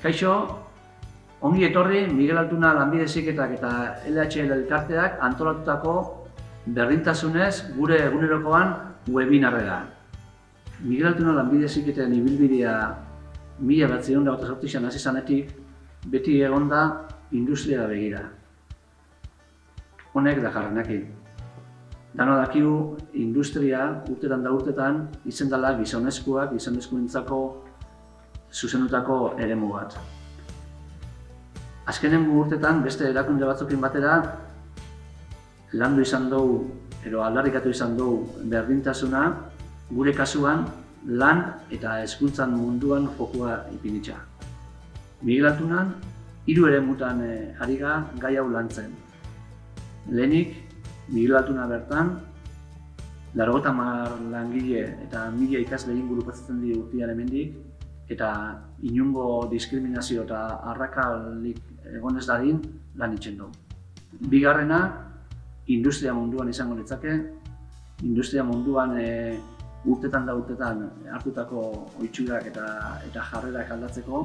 Kaixo, ongi etorri Miguel Altuna Lanbide Heziketak eta LHL elkarteak antolatutako berdintasunez gure egunerokoan webinarrera. Miguel Altuna Lanbide Heziketen ibilbidea 1928an hasi zanetik beti egonda industria begira. Honek dakarrenekin. Dano dakigu industria urtetan da urtetan izen dela gizonezkoentzako zuzendutako eremu bat. Azkenengo urtetan beste erakunde batzuekin batera landu izan dugu, edo aldarrikatu izan dugu berdintasuna, gure kasuan lan eta hezkuntzan munduan fokua ipinitza. Miguel Altunan 3 eremutan ari ga gai hau lantzen. Lehenik, Miguel Altuna bertan, 80 langile eta 1000 ikasle inguru pasatzen dira urtean hemendik, eta inongo diskriminazio eta arrakalik egon ez dadin lan itzen dugu. Bigarrena, industria munduan izango litzake. Industria munduan urtetan hartutako ohiturak eta jarrerak aldatzeko.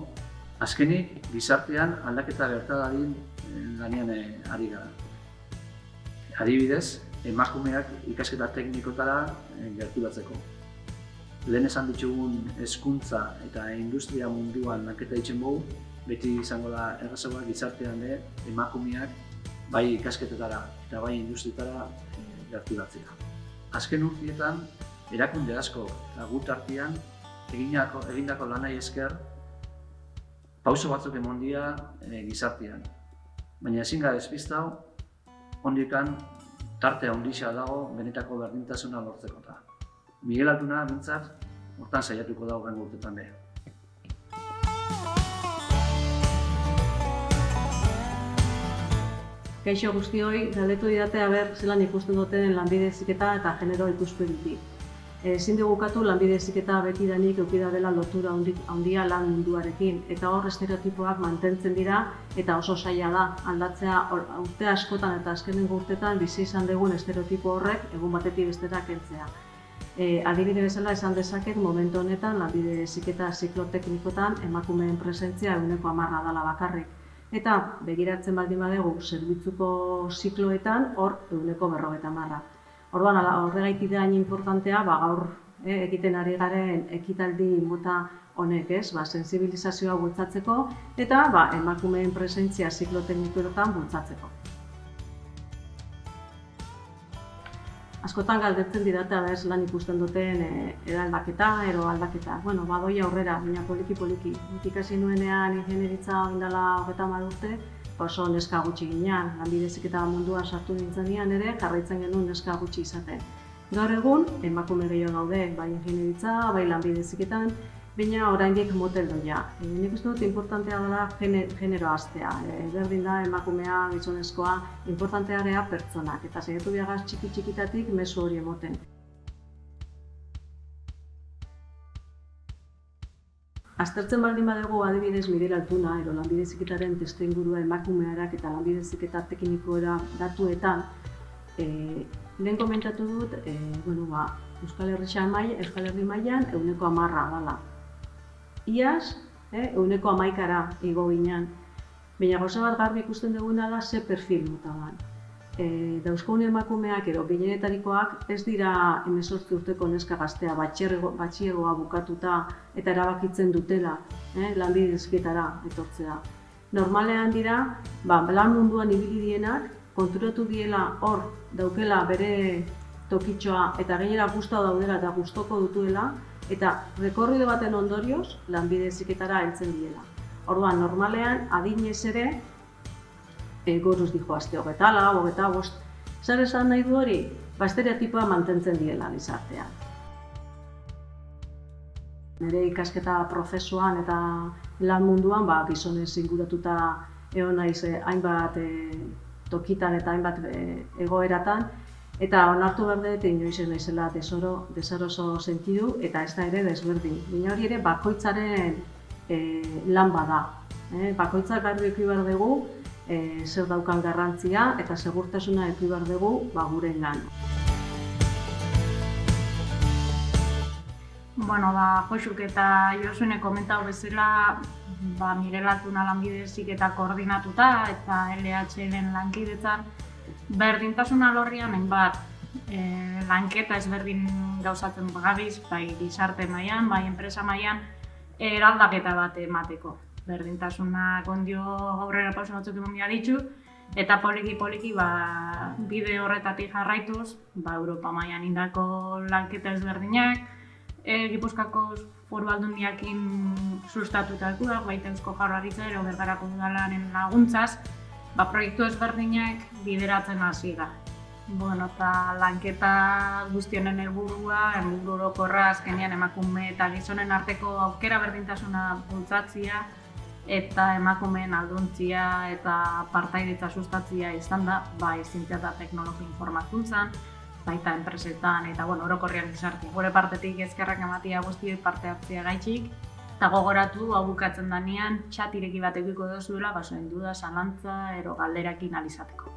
Azkenik, gizartean aldaketa gerta dadin lanean ari gara. Adibidez, emakumeak ikasketa teknikotara gerturatzeko. Lehen esan ditugun hezkuntza eta industria munduan lanketa ditzen dugu, beti izango da errazagoa gizartean emakumeak bai ikasketetara eta bai industrietara gerturatzea. Azken urteetan, erakunde asko eta gut artean egindako lanai esker pauso batzuk emon dira gizartean. Baina ezin gara despistau, hondikan tarte handia dago benetako berdintasuna lortzeko. Miguel Altuna bintzat, hortan saiatuko da hurrengo urtetan be. Kaixo guztioi, galdetu didate aber zelan ikusten duten lanbide heziketa eta genero ikuspegitik. Ezin dugu ukatu lanbide heziketa betidanik eduki dela lotura handia lan munduarekin, eta hor estereotipoak mantentzen dira eta oso zaila da aldatzea urte askotan eta azkenengo urtetan bizi izan dugun estereotipo horrek egun batetik bestera kentzea. Adibide bezala esan dezaket momentu honetan lanbide heziketa ziklo teknikotan emakumeen presentzia 10% dela bakarrik. Eta begiratzen baldin badugu zerbitzuko zikloetan hor 50%. Orduan horregaitik da hain inportantea gaur egiten ari garen ekitaldi mota honek, sentsibilizazioa bultzatzeko eta emakumeen presentzia ziklo teknikoetan bultzatzeko. Askotan galdetzen didate lan ikusten duten eraldaketa, ero aldaketa. Badoi aurrera, baina poliki-poliki. Ikasi nuenean ingenieritza indala 30 urte, oso neska gutxi ginean. Lanbide heziketa munduan sartu nintzen nian ere, jarraitzen genuen neska gutxi izaten. Gaur egun, emakume gehiago gaude, bai ingenieritza, bai lanbide heziketan, baina oraindik motel doia. Nik uste dut importantea dela genero hastea. Berdin da emakumea, gizonezkoa, importantea gea pertsonak, eta saiatu biagaz txiki-txikitatik mezu hori emoten. Aztertzen baldin badugu adibidez Miguel Altuna, lanbide heziketaren testuingurua emakumearak eta lanbide heziketa teknikoera datuetan, lehen komentatu dut, Euskal Herri mailan 10% dela. Iaz, 11%ra igo ginen, baina gauza bat garbi ikusten duguna da ze perfil mota da. Dauzkagun emakumeak edo gehienetarikoak ez dira 18 urteko neska gaztea batxilergoa bukatuta eta erabakitzen dutela lanbide heziketara etortzea. Normalean dira, lan munduan ibili dienak, konturatu diela hor daukela bere tokitxoa eta gainera gustatu daudela eta gustoko dutuela, eta rekorride baten ondorioz lanbide heziketara heltzen diela. Orduan, normalean adinez ere goruz dijoazte 24, 25. Zer esan nahi du hori? Estereotipoa mantentzen diela gizartean. Nire ikasketa prozesuan eta lan munduan gizonez inguratuta egon naiz hainbat tokitan eta hainbat egoeratan, eta onartu behar dut inoiz ez naizela desaroso sentidu eta ez da ere desberdin. Baina hori ere bakoitzaren lan bada. Bakoitzak garbi eduki behar dugu zer daukan garrantzia eta segurtasuna eduki behar dugu gurengan. Bueno, Josuk eta Josune komentau bezala, Miguel Altuna lanbide heziketa koordinatuta eta LHL-en lankidetzan berdintasun alorrean hainbat lanketa ezberdin gauzatzen gabiz, bai gizarte mailan, bai enpresa mailan eraldaketa bat emateko. Berdintasunak ondio aurrera pauso batzuk eman behar ditu, eta poliki bide horretatik jarraituz, Europa mailan indako lanketa ezberdinak, Gipuzkoako Foru Aldundiarekin sustatutakoak, baita Eusko Jaurlaritza edo Bergarako Udalaren laguntzaz, proiektu ezberdinak bideratzen hasi da. Eta lanketa guztionen helburua, helburu orokorra azkenean emakume eta gizonen arteko aukera berdintasuna bultzatzea eta emakumeen alduntzia eta partaidetza sustatzea izan da, bai zientzia eta teknologia informakuntzan, baita enpresetan eta orokorrean gizartea. Gure partetik eskerrak ematea guztioi parte hartzea gaitxik, eta gogoratu hau bukatzen danean chat ireki bat edukiko duzuela, basoen duda, zalantza ero galderakin alizateko.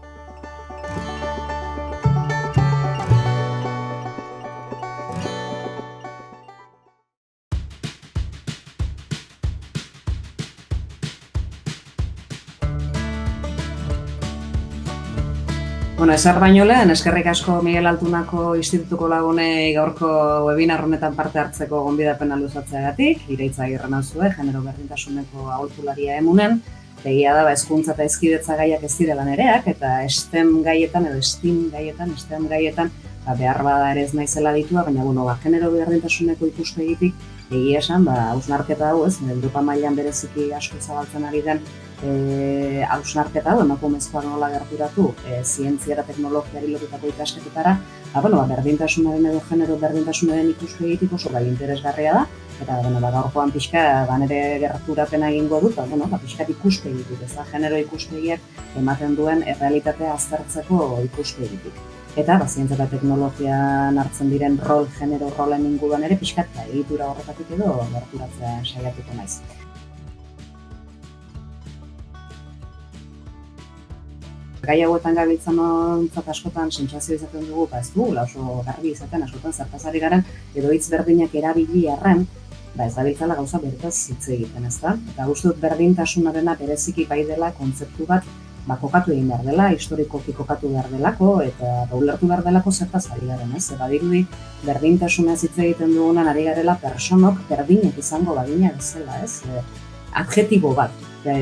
Ezer baino lehen, eskerrik asko Miguel Altunako Institutuko lagunei gaurko webinar honetan parte hartzeko gonbidapena luzatzeagatik, Iraitza Agirre nauzue, genero berdintasuneko aholkularia emunen, egia da hezkuntza eta hezkidetza gaiak ez direla nereak, eta STEM gaietan behar bada ere ez naizela ditua, baina genero berdintasuneko ikuspegitik egia esan, hausnarketa hau ez, Europa mailan bereziki asko zabaltzen ari den hausnarketa hau, emakumezkoak nola gerturatu zientzia eta teknologiari lotutako ikasketetara, berdintasunaren edo genero berdintasunaren ikuspegitik oso gai interesgarria da, eta gaurkoan pixka nire gerturapena egingo dut, pixkat ikuspegitik, ez da, genero ikuspegiak ematen duen errealitatea aztertzeko ikuspegitik. Eta zientzia eta teknologian hartzen diren genero rolen inguruan ere pixkat egitura horretatik edo gerturatzea saiatuko naiz. Gai hauetan gabiltzan ontzat askotan sentsazio izaten dugu, ez dugula oso garbi izaten askotan zertaz ari garen, edo hitz berdinak erabili arren, ez dabiltzala gauza bertaz hitz egiten, ez da? Eta uste dut berdintasunarena bereziki bai dela kontzeptu bat kokatu egin behar dela, historikoki kokatu behar delako, eta ulertu behar delako zertaz ari garen, ez? Badirudi berdintasunaz hitz egiten dugunan ari garela personok berdinak izango badina bezala, ez? Adjetibo bat,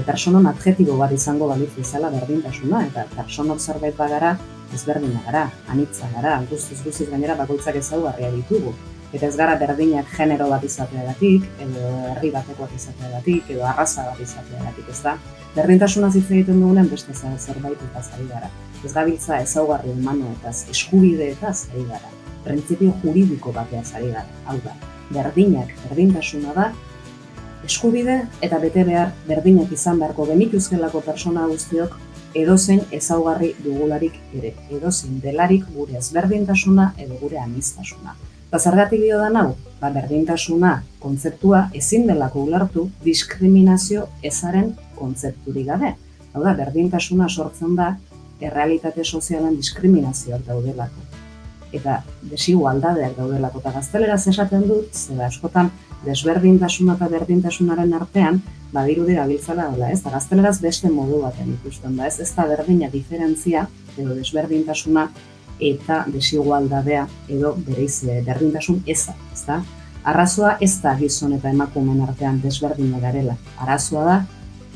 personon adjetibo bat izango balitz bezala berdintasuna, eta personok zerbait bagara ezberdina gara, anitza gara, guztiz gainera bakoitzak ezaugarria ditugu. Eta ez gara berdinak genero bat izateagatik, edo herri batekoak izateagatik, edo arraza bat izateagatik, ez da? Berdintasunaz hitz egiten dugunen beste zerbait eta ari gara. Ez gabiltza ezaugarri humanoetaz, eskubideetaz ari gara. Printzipio juridiko bateaz ari gara. Hau da, berdintasuna da, eskubide eta bete behar berdinak izan beharko genituzkelako persona guztiok edozein ezaugarri dugularik ere, edozein delarik gure ezberdintasuna edo gure aniztasuna. Eta zergatik dio da hau, berdintasuna kontzeptua ezin delako ulertu diskriminazio ezaren kontzepturik gabe. Hau da, berdintasuna sortzen da errealitate sozialen diskriminazioak daudelako. Eta desigualdadeak daudelako, eta gazteleraz esaten dut, zera askotan desberdintasuna eta berdintasunaren artean, badirudi gabiltzala dela, ez? Eta gazteleraz beste modu baten ikusten da, ez? Ez da berdina diferentzia, edo desberdintasuna eta desigualdadea, edo bereiz berdintasun eza, ez da? Arrazoa ez da gizon eta emakumeen artean desberdina garela. Arazoa da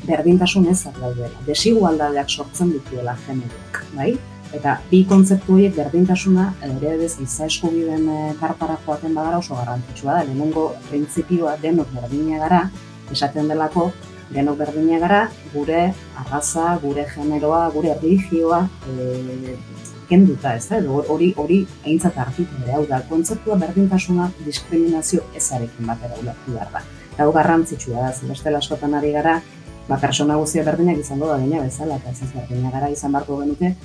berdintasun ezak daudela, desigualdadeak sortzen dituela generoak, bai? Eta bi kontzeptu horiek berdintasuna ere ez giza eskubideen kartara joaten bagara oso garrantzitsua da. Lehenengo printzipioa denok berdina gara, esaten delako denok berdina gara, gure arraza, gure generoa, gure erlijioa kenduta, ez da? Hori aintzat hartuta ere, hau da, kontzeptua berdintasuna diskriminazio ezarekin batera ulertu behar da. Hau garrantzitsua da, bestela askotan ari gara, persona guztia berdinak izango da baina bezala, eta ez berdina gara izan beharko genuke,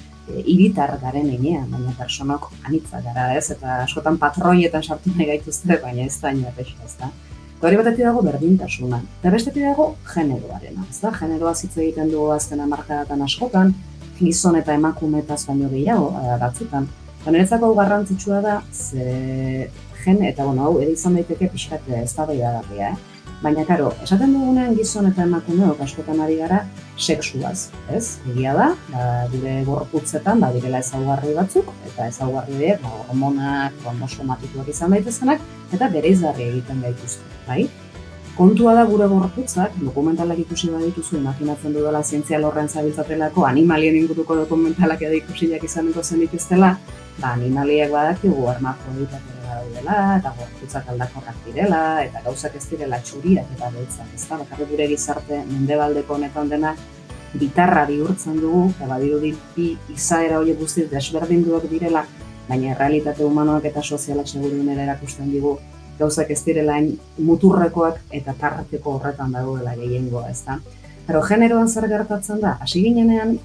hiritar garen enean, baina personok anitza gara, ez? Eta askotan patroietan sartu nahi gaituzte, baina ez da inoatexa, ez da? Hori batetik dago berdintasuna, eta bestetik dago generoarena, ez da? Generoa hitz egiten dugu azken hamarkadatan askotan, gizon eta emakumeetaz baino gehiago, batzutan. Eta niretzako garrantzitsua da, ze eta hau ere izan daiteke pixkat eztabaidagarria, Baina, karo, esaten dugunean gizon eta emakumeok askotan ari gara sexuaz, ez? Egia da, gure gorputzetan direla ezaugarri batzuk, eta ezaugarri horiek hormonak, kromosomatikoak izan daitezenak, eta bereizgarri egiten gaituzte, bai? Kontua da gure gorputzak, dokumentalak ikusi badituzu, imaginatzen dudala zientzia lorren zabiltzatelako, animalien inguruko dokumentalak edo ikusiak izaneko zen dituztela, animaliek badakigu hermafroditak ere badaudela, eta gorputzak aldakorrak direla, eta gauzak ez direla txuriak eta beltzak, ezta? Bakarrik gure gizarte mendebaldeko honetan dena bitarra bihurtzen dugu, eta badirudi bi izaera horiek guztiz desberdinduak direla, baina errealitate humanoak eta sozialak segurunera erakusten digu gauzak ez direla muturrekoak eta tarteko horretan dagoela gehiengoa, ezta? Pero generoan zer gertatzen da, hasi ginenean,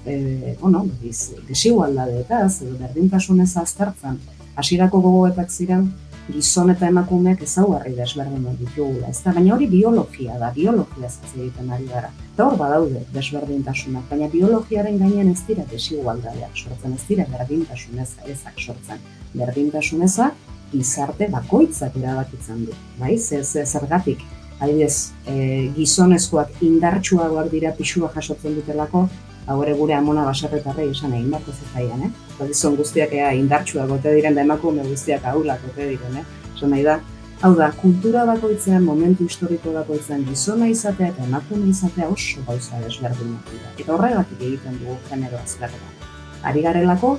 desigualdadeetaz, edo berdintasunez aztertzen, hasierako gogoetak ziren gizon eta emakumeak ezaugarri desberdinak ditugula, ezta? Baina hori biologia da, biologia hitz egiten ari gara. Eta hor badaude desberdintasunak, baina biologiaren gainean ez dira desigualdadeak sortzen, ez dira berdintasunezak sortzen. Berdintasuneza gizarte bakoitzak erabakitzen du, bai? Zergatik, adibidez, gizonezkoak indartsuagoak dira pisua jasotzen dutelako, hau ere gure amona baserritarrei esan egin barko zitzaian, Gizon guztiak indartsuak ote diren da emakume guztiak ahulak ote diren, esan nahi da. Hau da, kultura bakoitzean, momentu historiko bakoitzean gizona izatea eta emakume izatea oso gauza desberdinak dira. Eta horregatik egiten dugu genero azkarra. Ari garelako,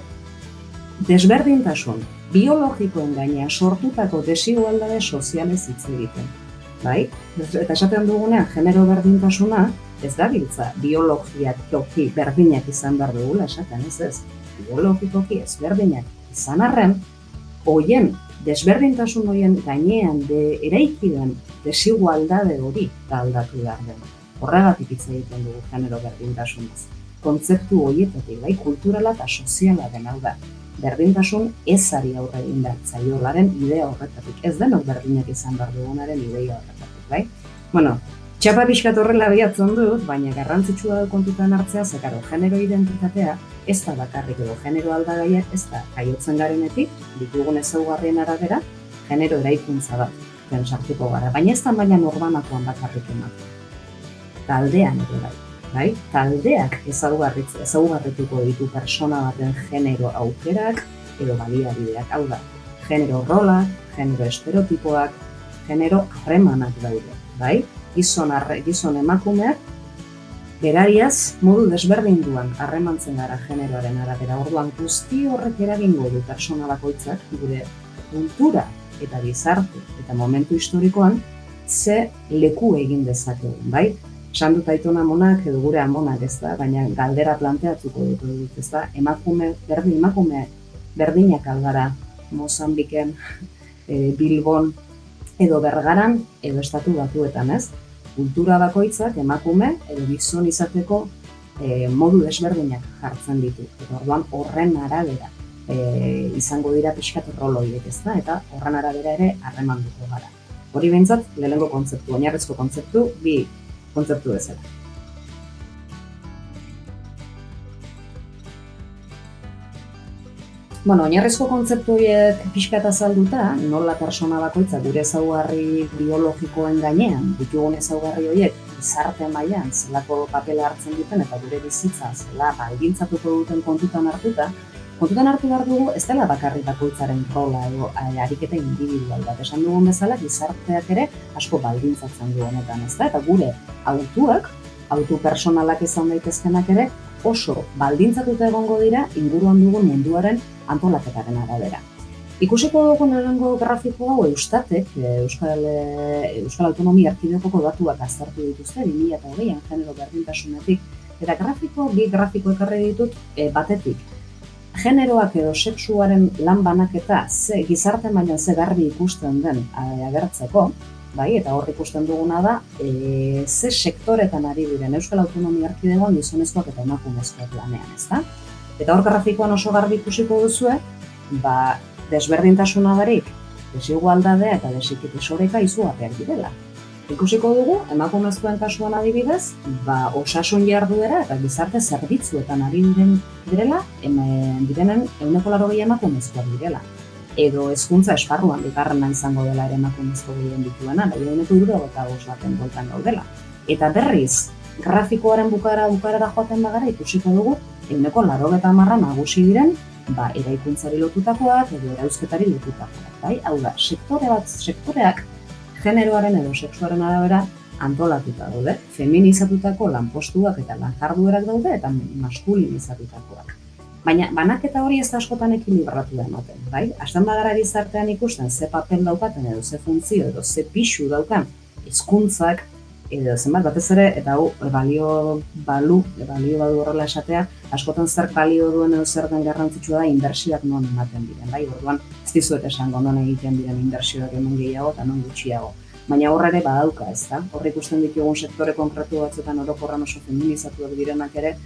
desberdintasun biologikoen gainean sortutako desigualdade sozialez hitz egiten. Bai? Eta esaten dugunean, genero berdintasuna ez da biltza biologikoki berdinak izan behar dugula esaten, ez? Biologikoki ezberdinak izan arren, hoien desberdintasun horien gainean eraiki den desigualdade hori da aldatu behar den. Horregatik hitz egiten dugu genero berdintasunaz. Kontzeptu horietatik, bai, kulturala eta soziala den hau da. Berdintasun ezari aurre egin behar zaiolaren idea horretatik. Ez denok berdinak izan behar dugunaren idea horretatik, bai? Bueno, txapa pixkat horrela bihatzen dut, baina garrantzitsua da kontutan hartzea, zekaro, genero identitatea ez da bakarrik edo genero aldagaiak ez da jaiotzen garenetik, ditugun ezaugarrien arabera, genero eraikuntza bat sartuko gara, baina ez da maila norbanakoan bakarrik ematen. Taldean ere bai, taldeak ezaugarrituko ditu pertsona baten genero aukerak edo baliabideak, hau da, genero rolak, genero estereotipoak, genero harremanak daude, bai? Gizon emakumeak berariaz modu desberdinduan harremantzen gara generoaren arabera. Orduan guzti horrek eragingo du pertsona bakoitzak gure kultura eta gizarte eta momentu historikoan ze leku egin dezakegun, bai? Esan dut Aitona amonak edo gure amonak, ez da, baina galdera planteatuko dut, ez da, emakume berdinak algara Mozambiken, Bilbon, edo Bergaran, edo Estatu Batuetan, ez? Kultura bakoitzak emakume edo gizon izateko modu desberdinak jartzen ditu. Eta orduan horren arabera izango dira pixkat rol horiek, ez da? Eta horren arabera ere harremanduko gara. Hori behintzat, lehenengo kontzeptu, oinarrizko kontzeptu, bi kontzeptu bezala. Bueno, oinarrizko kontzeptu horiek pixkat azalduta, nola pertsona bakoitza gure ezaugarri biologikoen gainean, ditugun ezaugarri horiek gizarte mailan zelako papela hartzen duten eta gure bizitza zela baldintzatuko duten kontutan hartu behar dugu ez dela bakarrik bakoitzaren rola edo ariketa individual bat. Esan dugun bezala, gizarteak ere asko baldintzatzen du honetan, ez da? Eta gure autu personalak izan daitezkenak ere oso baldintzatuta egongo dira inguruan dugun munduaren antolaketaren arabera. Ikusiko dugun lehenengo grafiko hau Eustatek, Euskal Autonomia Erkidegoko datuak aztertu dituzte 2020an genero berdintasunetik. Eta bi grafiko ekarri ditut batetik. Generoak edo sexuaren lan banaketa gizarte mailan ze garbi ikusten den agertzeko, bai, eta hor ikusten duguna da, ze sektoretan ari diren Euskal Autonomia Erkidegoan gizonezkoak eta emakumezkoak lanean, ezta? Eta hor grafikoan oso garbi ikusiko duzue, desberdintasuna barik, desigualdadea eta desoreka izugarriak direla. Ikusiko dugu, emakumezkoen kasuan adibidez, osasun jarduera eta gizarte zerbitzuetan ari direla, direnen 80% emakumezkoak direla. edo hezkuntza esparruan bigarrena izango dela ere emakumezko gehien dituena, da ehuneko 75 bueltan gaudela. Eta berriz, grafikoaren bukaerara joaten bagara ikusiko dugu ehuneko 80 nagusi diren, eraikuntzari lotutakoak edo erauzketari lotutakoak, bai? Hau da, sektoreak generoaren edo sexuaren arabera antolatuta daude, feminizatutako lanpostuak eta lan jarduerak daude eta maskulinizatutakoak. Baina banaketa hori ez da askotan ekilibratu da ematen, bai? Hasten bagara gizartean ikusten ze papel daukaten edo ze funtzio edo ze pixu daukan hizkuntzak edo zenbat batez ere, eta hau balio badu horrela esatea, askotan zer balio duen edo zer den garrantzitsua da inbertsioak non ematen diren, bai? Orduan ez dizuet esango non egiten diren inbertsioak hemen gehiago eta non gutxiago. Baina horre ere badauka, ez da? Horre ikusten ditugun sektore konkretu batzuetan orokorran oso feminizatuak direnak ere,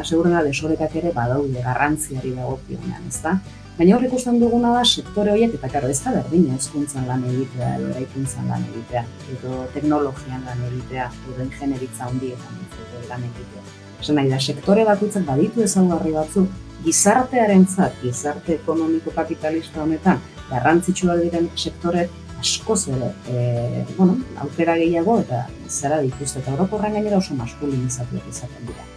segurena desorekak ere badaude garrantziari dagokionean, ez da? Baina hor ikusten duguna da sektore horiek, eta karo, ez da berdina hezkuntzan lan egitea, edo eraikuntzan lan egitea, edo teknologian lan egitea, edo ingenieritza handietan lan egitea. Esan nahi da, sektore bakoitzak baditu ezaugarri batzuk, gizartearentzat, gizarte ekonomiko kapitalista honetan, garrantzitsuak diren sektore askoz ere, aukera gehiago eta zera dituzte, eta orokorren gainera oso maskulinizatuak izaten dira.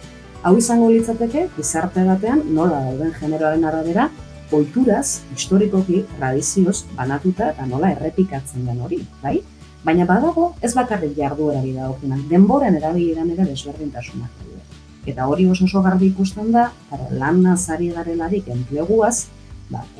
Hau izango litzateke, gizarte batean nola dauden generoaren arabera, ohituraz, historikoki, tradizioz, banatuta eta nola errepikatzen den hori, bai? Baina badago ez bakarrik jarduerari dagokionak, denboran erabileran ere desberdintasunak daude. Eta hori oso garbi ikusten da, lanaz ari garelarik enpleguaz,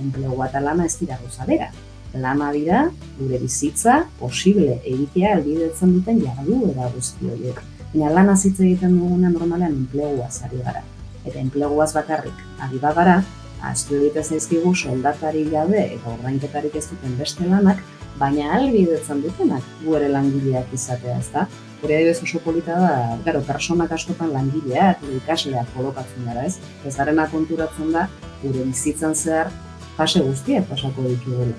enplegua eta lana ez dira gauza bera. Lana dira, gure bizitza, posible egitea ahalbidetzen duten jarduera guzti horiek. Baina lanaz hitz egiten duguna normalean enpleguaz ari gara. Eta enpleguaz bakarrik ari bagara, ahaztu egiten zaizkigu soldatari gabe eta ordainketarik ez duten beste lanak, baina ahalbidetzen dutenak gure langileak izatea, ezta? Gure adibidez oso polita da, personak askotan langileak edo ikasleak kolokatzen gara, ez? Ez garena konturatzen da, gure bizitzan zehar fase guztiak pasako ditugula.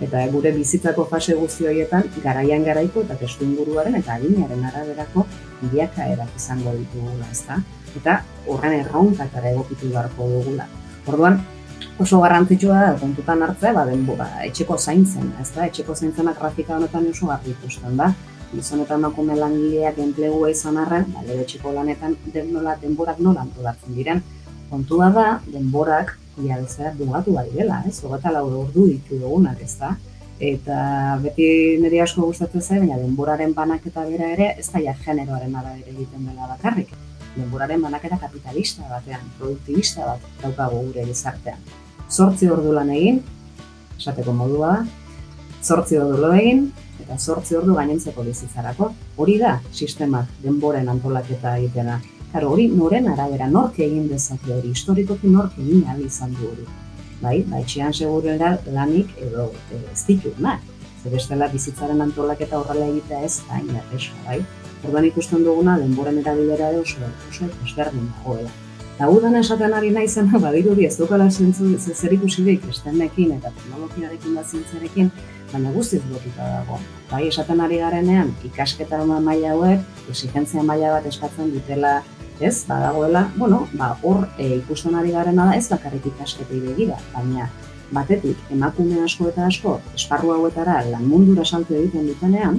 Eta gure bizitzako fase guzti horietan garaian garaiko eta testuinguruaren eta adinaren araberako bilakaerak izango ditugula, ezta? Eta horren erronkatara egokitu beharko dugula. Orduan, oso garrantzitsua da kontutan hartzea, etxeko zaintzen, ezta? Etxeko zaintzena grafika honetan oso garbi ikusten da. Gizon eta emakume langileak enplegua izan arren, etxeko lanetan denborak nola antolatzen diren. Kontua da, denborak bezala dugatu badirela, ez? 24 ordu ditu dugunak, ezta? Eta beti niri asko gustatzen zait, baina denboraren banaketa bera ere ez da generoaren arabera egiten dela bakarrik. Denboraren banaketa kapitalista batean, produktibista bat daukagu gure gizartean. 8 ordu lan egin, esateko modua da, 8 ordu lo egin, eta 8 ordu gainontzeko bizitzarako. Hori da sistemak denboren antolaketa egitena. Karo, hori noren arabera, nork egin dezake hori, historikoki nork egin ahal izan du hori. Etxean segurera lanik edo ez ditunak. Zer bestela bizitzaren antolaketa horrela egitea ez da inerresa, bai? Orduan ikusten duguna denboren erabilera oso desberdin dagoela. Eta udan esaten ari naizena, badirudi ez dukala zer ikusirik estenekin eta teknologiarekin da zientziarekin, baina guztiz lotuta dago. Bai, esaten ari garenean, ikasketa maila hauek, exigentzia maila bat eskatzen dutela, ez, badagoela, hor ikusten ari garena da ez bakarrik ikasketei begira, baina batetik emakume asko eta asko esparru hauetara lan mundura salto egiten dutenean,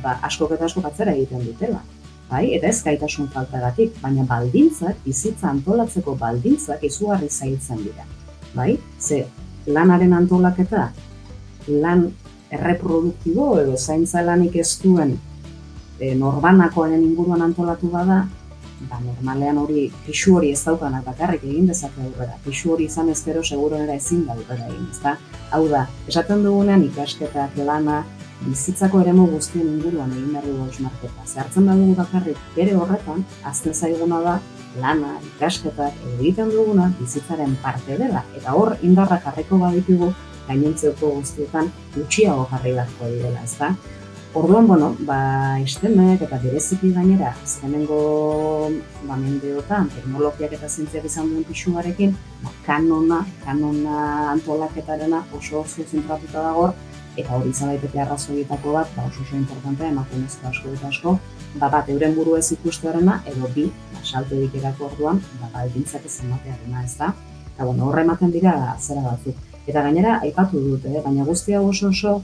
askok eta askok atzera egiten dutela. Bai, eta ez gaitasun faltagatik, baina baldintzak, bizitza antolatzeko baldintzak izugarri zailtzen dira. Bai, ze lanaren antolaketa, lan erreproduktibo edo zaintza lanik ez duen norbanakoaren inguruan antolatu bada, normalean hori, pixu hori ez daukanak bakarrik egin dezake aurrera. Pixu hori izan ezkero seguronera ezin da aurrera egin, ezta? Hau da, esaten dugunean ikasketak, lana, bizitzako eremu guztien inguruan egin behar dugu hausnarketa. Zehartzen badugu bakarrik bere horretan, azten zaiguna da, lana, ikasketak, egiten duguna bizitzaren parte dela. Eta hor indarrak jarriko baditugu, gainontzeko guztietan gutxiago jarri beharko direla, ezta? Orduan, estemek eta bereziki gainera, azkenengo mendeotan, teknologiak eta zientziak izan duen pixuarekin, kanona antolaketarena oso zentratuta dago, eta hori izan daiteke arrazoietako bat, oso importantea, emakumezko asko eta asko, bat euren buru ez ikustearena, edo bi, salto edikerako orduan, baldintzak ez ematearena, ez da? Eta horre ematen dira zera batzuk. Eta gainera, aipatu dut, baina guztia oso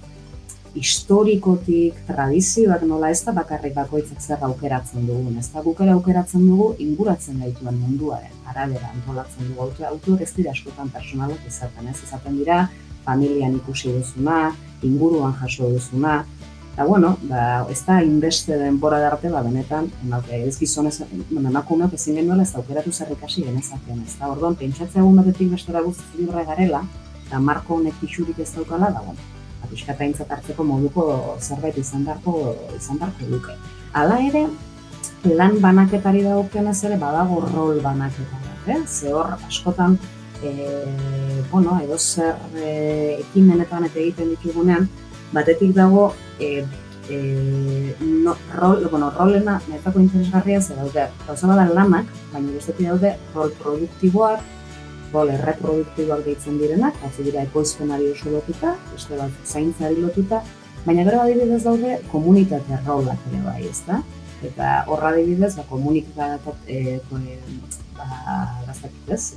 historikotik, tradizioak nola ez da bakarrik bakoitzak zer aukeratzen dugun, ez da guk ere aukeratzen dugu inguratzen gaituen munduaren arabera antolatzen dugu. Autoak ez dira askotan personalak izaten, ez izaten dira familian ikusi duzuna, inguruan jaso duzuna, eta bueno, ez da inbeste denbora arte, benetan, ez gizonez, emakumeok ezin genuela ez da aukeratu zer ikasi genezakeen, ez da, orduan, pentsatzea egun batetik bestera guztiz libre garela, eta marko honek pixurik ez daukala, da, bueno, pixka aintzat hartzeko moduko zerbait izan beharko duke. Hala ere, lan banaketari dagokionez ere badago rol banaketa bat, ze hor askotan edozer ekimenetan eta egiten ditugunean, batetik dago rolena netako interesgarria ze daude. Gauza bada lanak, baina bestetik daude rol produktiboak, rol erreproduktiboak deitzen direnak, batzu dira ekoizpenari oso lotuta, beste bat zaintzari lotuta, baina gero adibidez daude komunitate rolak ere bai, ezta? Eta horra adibidez,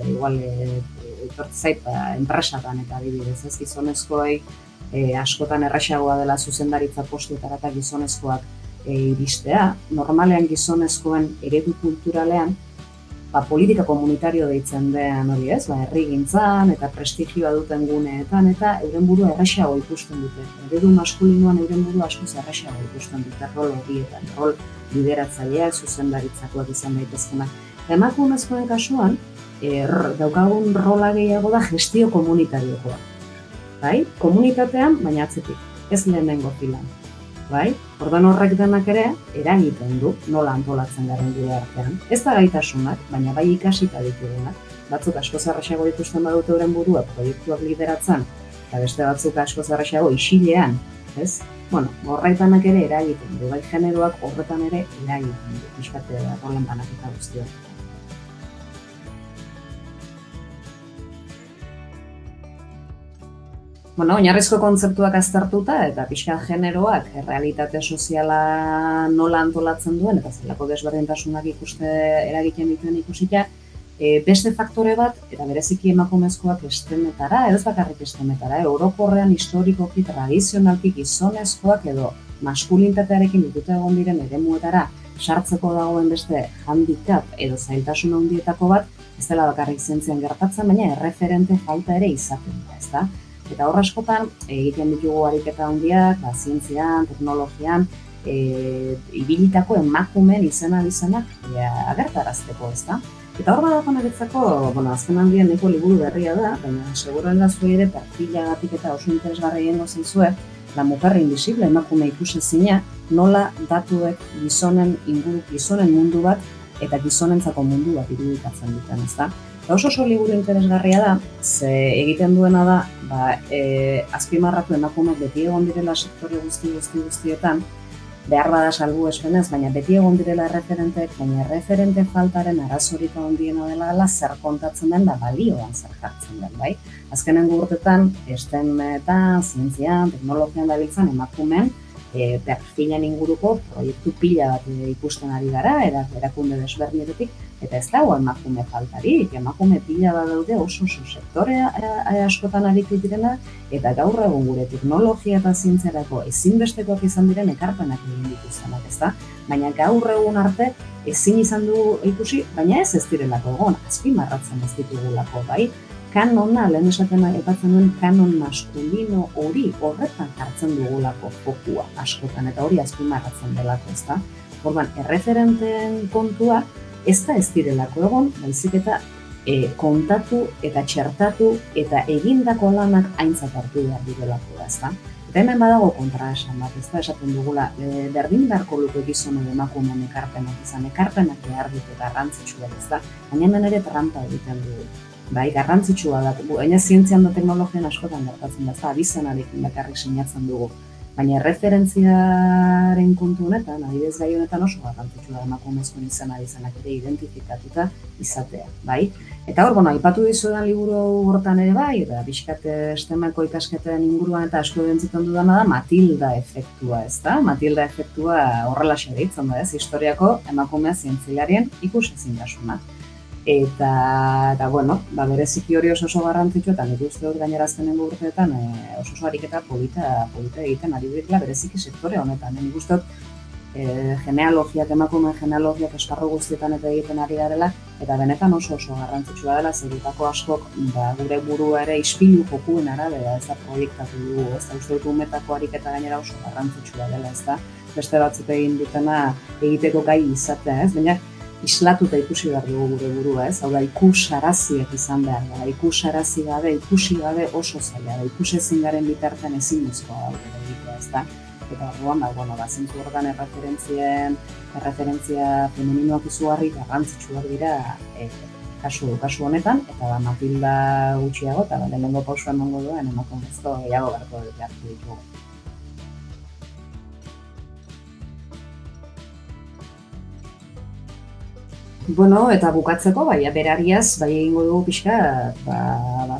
igual zait enpresatan eta adibidez, ez gizonezkoei askotan erraxagoa dela zuzendaritza postuetara eta gizonezkoak iristea. Normalean gizonezkoen eredu kulturalean politika komunitario deitzen den hori ez, herrigintzan eta prestigioa duten guneetan eta euren burua erraxago ikusten dute. Eredu maskulinoan euren burua askoz erraxago ikusten dute rol horietan, rol lideratzaileak, zuzendaritzakoak izan daitezkenak. Emakumezkoen kasuan, daukagun rola gehiago da gestio komunitariokoa. Bai? Komunitatean, baina atzetik, ez lehenengo filan. Bai? Ordan horrek denak ere, eragiten du nola antolatzen garen gure artean. Ez da gaitasunak, baina bai ikasita ditugunak. Batzuk askoz erraxago ikusten badute euren burua proiektuak lideratzen, eta beste batzuk askoz erraxago isilean, ez? Bueno, horretanak ere eragiten du, bai generoak horretan ere eragiten du, pixkate rolen banaketa guztioa. Bueno, oinarrizko kontzeptuak aztertuta eta pixka generoak errealitate soziala nola antolatzen duen eta zelako desberdintasunak eragiten dituen ikusita, beste faktore bat, eta bereziki emakumezkoak estemetara, ez bakarrik estemetara, orokorrean historikoki, tradizionalki gizonezkoak edo maskulinitatearekin dituta egon diren eremuetara sartzeko dagoen beste handicap edo zailtasun handietako bat, ez dela bakarrik zientzian gertatzen, baina erreferente falta ere izaten da, ezta? Eta hor askotan egiten ditugu ariketa handiak, zientzian, teknologian, ibilitako emakumeen izenak agertarazteko, ezta? Eta hor badago niretzako, azken handian nahiko liburu berria da, baina seguruen da zuen ere perfilagatik eta oso interesgarri egingo zaizue, La Mujer Invisible emakume ikusezina, nola datuek gizonen mundu bat eta gizonentzako mundu bat irudikatzen duten, ezta? Oso liburu interesgarria da, ze egiten duena da, azpimarratu emakumeak beti egon direla sektore guztietan, behar bada salbuespenez, baina beti egon direla erreferenteek, baina erreferente faltaren arazorika handiena dela zer kontatzen den da balioan zer jartzen den, bai? Azkenengo urtetan, STEM-etan, zientzian, teknologian dabiltzan emakumeen perfilen inguruko proiektu pila bat ikusten ari gara, erakunde desberdinetik, eta ez dago emakume faltarik, emakume pila bat daude oso sektore askotan aritu direna, eta gaur egun gure teknologia eta zientziarako ezinbestekoak izan diren ekarpenak egin dituztenak, ezta? Baina gaur egun arte ezin izan du ikusi, baina ez direlako egon, azpimarratzen ez ditugulako, bai? Kanona, lehen esaten aipatzen duen kanon maskulino hori horretan hartzen dugulako fokua askotan, eta hori azpimarratzen delako, ezta? Orduan, erreferenteen kontua ez direlako egon, baizik eta kontatu eta txertatu eta egindako lanak aintzat hartu behar direlako da, ezta? Eta hemen badago kontraesan bat, ezta esaten dugula, berdin beharko luke gizonen emakumeen ekarpenak behar dute garrantzitsuak, ezta? Baina hemen ere trampa egiten dugu. Bai, garrantzitsua da, baina zientzian da teknologian askotan gertatzen da, abizenarekin bakarrik sinatzen dugu. Baina erreferentziaren kontu honetan, adibidez gai honetan oso garrantzitsua da emakumezkoen izenak ere identifikatuta izatea, bai? Eta hor, aipatu dizudan liburu hortan ere bai, eta pixkat STEM-eko ikasketen inguruan eta asko entzuten dudana da Matilda efektua, ezta? Matilda efektua horrelaxe deitzen da, ez? Historiako emakumea zientzialarien ikusezintasuna. Eta bueno, bereziki hori oso garrantzitsua, eta nik uste dut gainera azkenengo urteetan oso ariketa polita egiten ari direla bereziki sektore honetan. Nik uste dut genealogiak, emakume genealogiak esparru guztietan eta egiten ari garela, eta benetan oso garrantzitsua dela, zerutako askok gure burua ere ispilu jokuen arabera, ez da proiektatu dugu, ez da uste dut umetako ariketa gainera oso garrantzitsua dela, ez da beste batzuk egin dutena egiteko gai izatea, ez? Baina islatuta ikusi behar dugu gure burua, ez? Hau da, ikusaraziak izan behar da, ikusarazi gabe, ikusi gabe oso zaila da, ikusezin garen bitartean ezinezkoa da egitea, ez da? Eta orduan, zentzu horretan erreferentzia femeninoak izugarri garrantzitsuak dira kasu honetan, eta Matilda gutxiago, eta lehenengo pausua emango duen, emakumezko gehiago beharko ditugu. Bueno, eta bukatzeko, berariaz, egingo dugu pixka,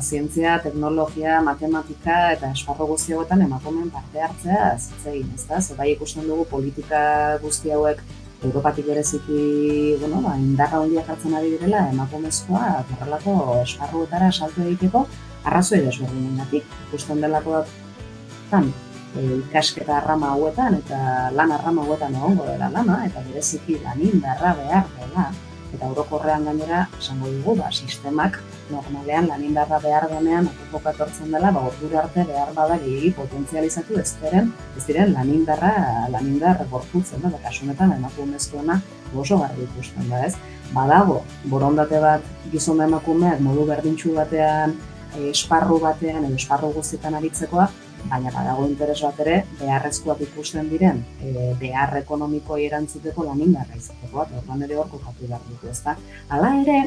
zientzia, teknologia, matematika eta esparru guzti hauetan emakumeen parte hartzea zitzegin, ezta? Ze ikusten dugu politika guzti hauek Europatik bereziki, indarra handia jartzen ari direla emakumezkoa horrelako esparruetara salto egiteko arrazoi desberdinengatik. Ikusten delako ikasketa arrama hauetan eta lan arrama hauetan egongo dela lana, eta bereziki lan indarra behar dela. Eta orokorrean gainera, esango dugu, sistemak normalean lan indarra behar denean epoka etortzen dela, ordura arte behar bada gehiegi potentzializatu ez diren lan indar gorputzen da, kasu honetan emakumezkoena oso garbi ikusten da, ez? Badago, borondate bat gizon emakumeak modu berdintsu batean, esparru batean edo esparru guztietan aritzekoa, baina badago interes bat ere beharrezkoak ikusten diren behar ekonomikoi erantzuteko lan indarra izateko, eta orduan ere hor kokatu behar ditu, ezta? Hala ere,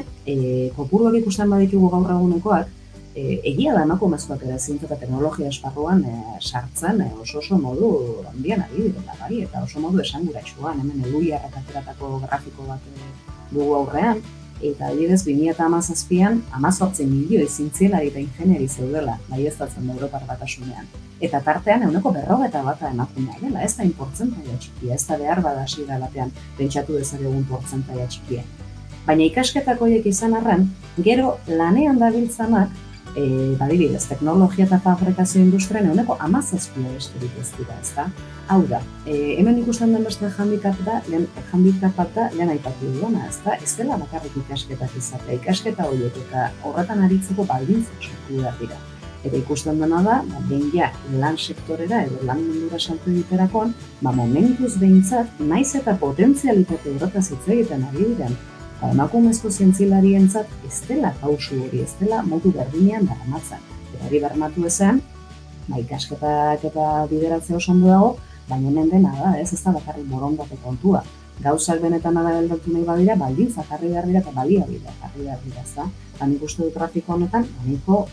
kopuruak ikusten baditugu gaur egunekoak, egia da emakumezkoak ere zientzia eta teknologia esparruan sartzen oso modu handian ari direla, eta oso modu esanguratsuan, hemen Eluiarrak ateratako grafiko bat dugu aurrean, eta adibidez 2017an 18 milioi zientzialari eta ingeniari zeudela baieztatzen da Europar Batasunean. Eta tartean 41% emakumea dela, ez da portzentaia txikia, ez da behar bada hasiera batean pentsatu dezakegun portzentaia txikia. Baina ikasketak horiek izan arren, gero lanean dabiltzanak, adibidez, teknologia eta fabrikazio industrian 17% besterik ez dira, ez da? Hau da, hemen ikusten den beste handicap bat da lehen aipatu duena, ez dela bakarrik ikasketak izatea, ikasketa horiek eta horretan aritzeko baldintzak sortu behar dira. Eta ikusten dena da, lan sektorera edo lan mundura salto egiterakoan, momentuz behintzat, naiz eta potentzialitate horretaz hitz egiten ari diren, emakumezko zientzilarientzat ez dela pausu hori, ez dela modu berdinean bermatzen. Eta hori bermatu ezean, ikasketak eta bideratzea oso ondo dago, baina hemen dena da, ez da bakarrik borondate kontua. Gauzak benetan aldatu nahi badira, baldintzak jarri behar dira eta baliabideak jarri behar dira, ez da? Nik uste du trafiko honetan, nahiko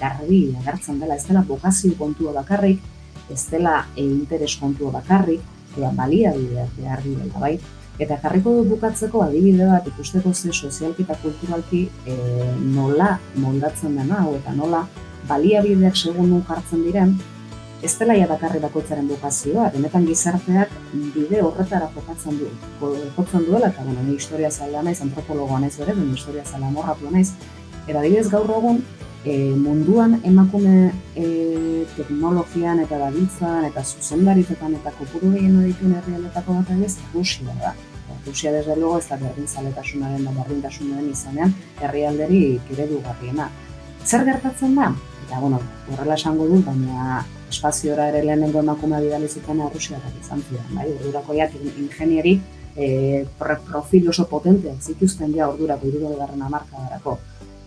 garbi agertzen dela, ez dela bokazio kontua bakarrik, ez dela interes kontua bakarrik, baliabideak behar dira, bai? Eta jarriko dut bukatzeko adibide bat ikusteko ze sozialki eta kulturalki nola moldatzen dena, eta nola baliabideak segun nun jartzen diren, ez dela bakarri bakoitzaren bokazioa, benetan gizarteak bide horretara jotzen duela, eta ni historia zaila naiz, antropologoa naiz bere, baina historia zaila morratu naiz, eta adibidez gaur egun munduan emakume teknologian eta dabiltzan eta zuzendaritzetan eta kopuru gehien dituen herrialdetako bat ez Rusia da. Rusia, desde luego, ez da berdinzaletasunaren da berdintasunaren izanean herrialderik eredugarriena. Zer gertatzen da? Eta, horrela esango dut, baina espaziora ere lehenengo emakumea bidali zutena Rusiarak izan ziren, bai? Ordurakoiak ingenieri profil oso potenteak zituzten ordurako 60. hamarkadarako.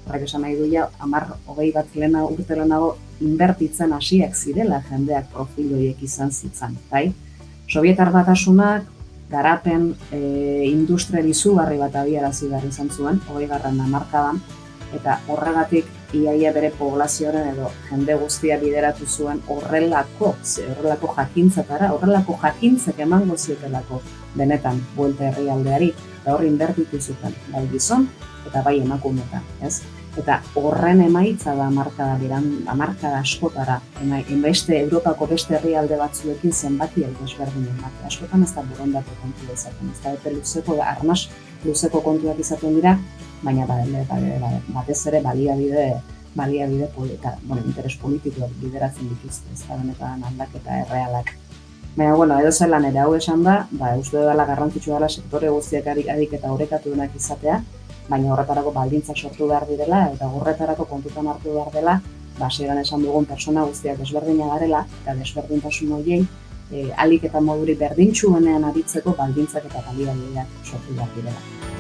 Horrek esan nahi du 10-20 urte lehenago inbertitzen hasiak zirela jendeak profil horiek izan zitzan, bai? Sobietar Batasunak garapen industrial izugarri bat abiarazi behar izan zuen, 20. hamarkadan, eta horregatik iaia bere poblazioaren edo jende guztia bideratu zuen horrelako jakintzatara, horrelako jakintzek emango ziotelako benetan buelta herrialdeari, eta horri inbertitu zuten, bai gizon eta bai emakumeetan, ez? Eta horren emaitza da hamarkada askotara, beste Europako beste herrialde batzuekin zenbakiak desberdinen ematea. Askotan ez da borondate kontua izaten, ez da epe luzeko, arnas luzeko kontuak izaten dira, baina batez ere baliabide interes politikoak bideratzen dituzte, ez da benetan aldaketa errealak. Baina, edo zelan ere hau esan da, uste dela garrantzitsua dela sektore guztiak ariketa orekatuenak izatea, baina horretarako baldintzak sortu behar direla, eta horretarako kontutan hartu behar dela, hasieran esan dugun pertsona guztiak desberdina garela, eta desberdintasun horiei, ahalik eta modurik berdintsuenean aritzeko baldintzak eta baliabideak sortu behar direla.